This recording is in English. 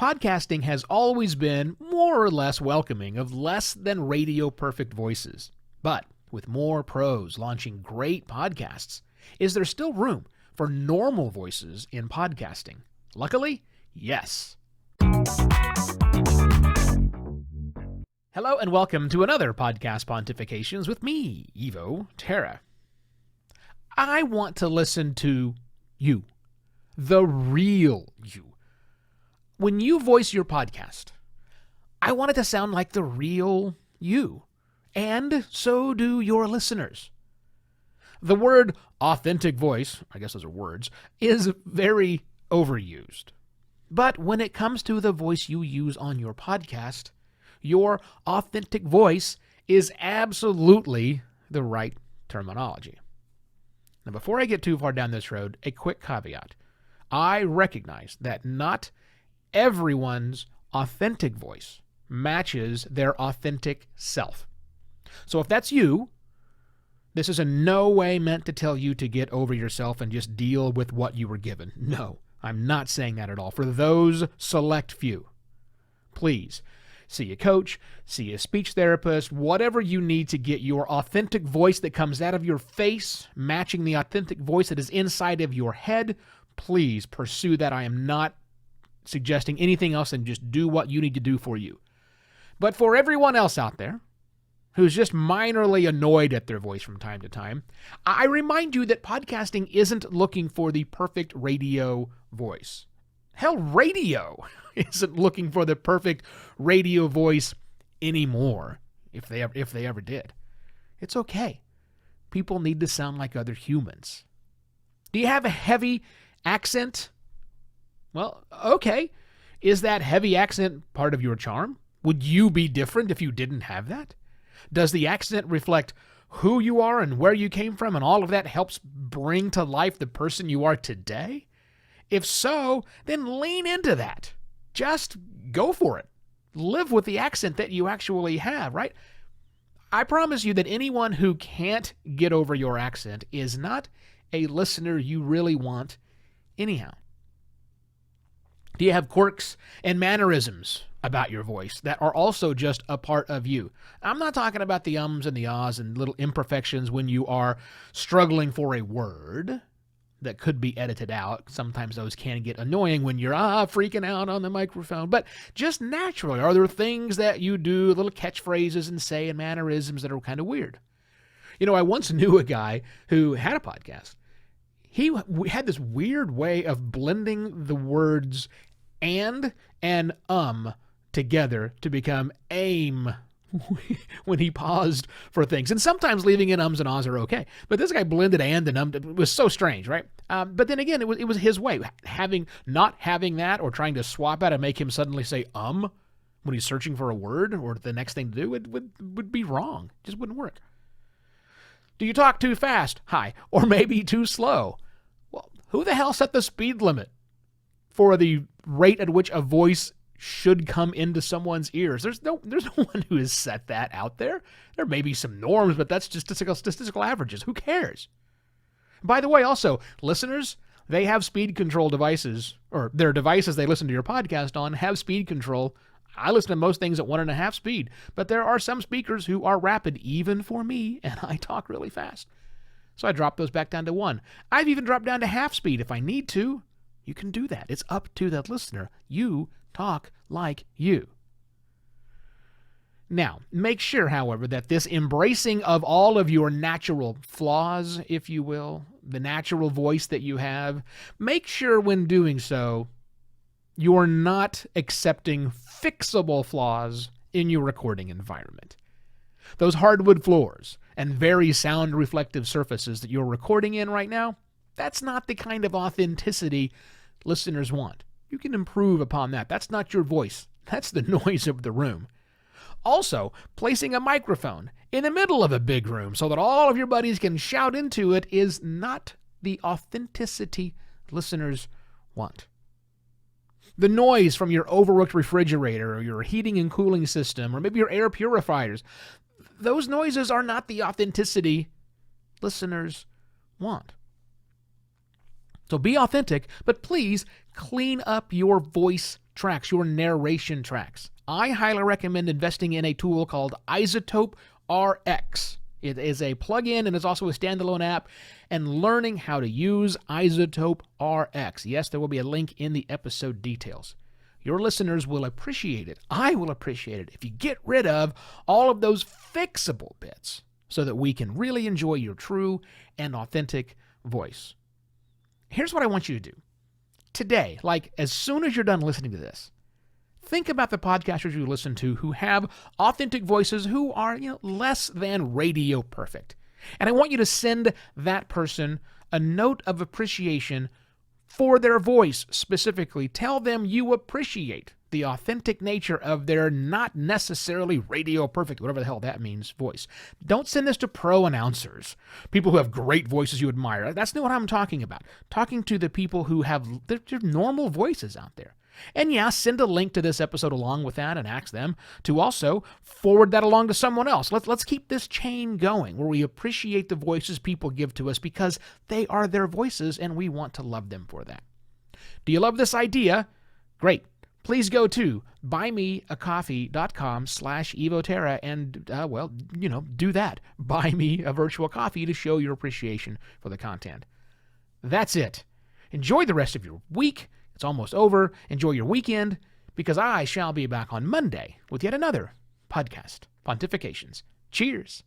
Podcasting has always been more or less welcoming of less than radio perfect voices. But with more pros launching great podcasts, is there still room for normal voices in podcasting? Luckily, yes. Hello and welcome to another Podcast Pontifications with me, Evo Terra. I want to listen to you, the real you. When you voice your podcast, I want it to sound like the real you, and so do your listeners. The word authentic voice, I guess those are words, is very overused. But when it comes to the voice you use on your podcast, your authentic voice is absolutely the right terminology. Now, before I get too far down this road, a quick caveat. I recognize that not everyone's authentic voice matches their authentic self. So if that's you, this is in no way meant to tell you to get over yourself and just deal with what you were given. No, I'm not saying that at all. For those select few, please see a coach, see a speech therapist, whatever you need to get your authentic voice that comes out of your face, matching the authentic voice that is inside of your head. Please pursue that. I am not suggesting anything else than just do what you need to do for you. But for everyone else out there who's just minorly annoyed at their voice from time to time, I remind you that podcasting isn't looking for the perfect radio voice. Hell, radio isn't looking for the perfect radio voice anymore, if they ever did. It's okay. People need to sound like other humans. Do you have a heavy accent? Well, okay. Is that heavy accent part of your charm? Would you be different if you didn't have that? Does the accent reflect who you are and where you came from, and all of that helps bring to life the person you are today? If so, then lean into that. Just go for it. Live with the accent that you actually have, right? I promise you that anyone who can't get over your accent is not a listener you really want anyhow. Do you have quirks and mannerisms about your voice that are also just a part of you? I'm not talking about the ums and the ahs and little imperfections when you are struggling for a word that could be edited out. Sometimes those can get annoying when you're freaking out on the microphone. But just naturally, are there things that you do, little catchphrases and say and mannerisms that are kind of weird? You know, I once knew a guy who had a podcast. He had this weird way of blending the words and together to become aim when he paused for things. And sometimes leaving in ums and ahs are okay. But this guy blended and it was so strange, right? But then again, it was his way. Not having that or trying to swap out and make him suddenly say when he's searching for a word or the next thing to do, it would be wrong. It just wouldn't work. Do you talk too fast? Hi. Or maybe too slow? Well, who the hell set the speed limit for the rate at which a voice should come into someone's ears? There's no one who has set that out there. There may be some norms, but that's just statistical averages. Who cares? By the way, also, listeners, they have speed control devices, or their devices they listen to your podcast on have speed control. I listen to most things at 1.5 speed, but there are some speakers who are rapid, even for me, and I talk really fast. So I drop those back down to 1. I've even dropped down to half speed if I need to. You can do that. It's up to that listener. You talk like you. Now, make sure, however, that this embracing of all of your natural flaws, if you will, the natural voice that you have, make sure when doing so, you're not accepting fixable flaws in your recording environment. Those hardwood floors and very sound reflective surfaces that you're recording in right now, that's not the kind of authenticity listeners want. You can improve upon that. That's not your voice. That's the noise of the room. Also, placing a microphone in the middle of a big room so that all of your buddies can shout into it is not the authenticity listeners want. The noise from your overworked refrigerator or your heating and cooling system or maybe your air purifiers, those noises are not the authenticity listeners want. So be authentic, but please clean up your voice tracks, your narration tracks, I highly recommend investing in a tool called Isotope RX. It is a plugin and is also a standalone app, and learning how to use Isotope RX. Yes, there will be a link in the episode details. Your listeners will appreciate it. I will appreciate it if you get rid of all of those fixable bits so that we can really enjoy your true and authentic voice. Here's what I want you to do. Today, like as soon as you're done listening to this, think about the podcasters you listen to who have authentic voices who are, less than radio perfect. And I want you to send that person a note of appreciation for their voice specifically. Tell them you appreciate the authentic nature of their not necessarily radio perfect, whatever the hell that means, voice. Don't send this to pro announcers, people who have great voices you admire. That's not what I'm talking about. Talking to the people who have their normal voices out there. And yeah, send a link to this episode along with that and ask them to also forward that along to someone else. Let's keep this chain going where we appreciate the voices people give to us because they are their voices and we want to love them for that. Do you love this idea? Great. Please go to buymeacoffee.com/evoterra and, do that. Buy me a virtual coffee to show your appreciation for the content. That's it. Enjoy the rest of your week. It's almost over. Enjoy your weekend, because I shall be back on Monday with yet another podcast, Pontifications. Cheers.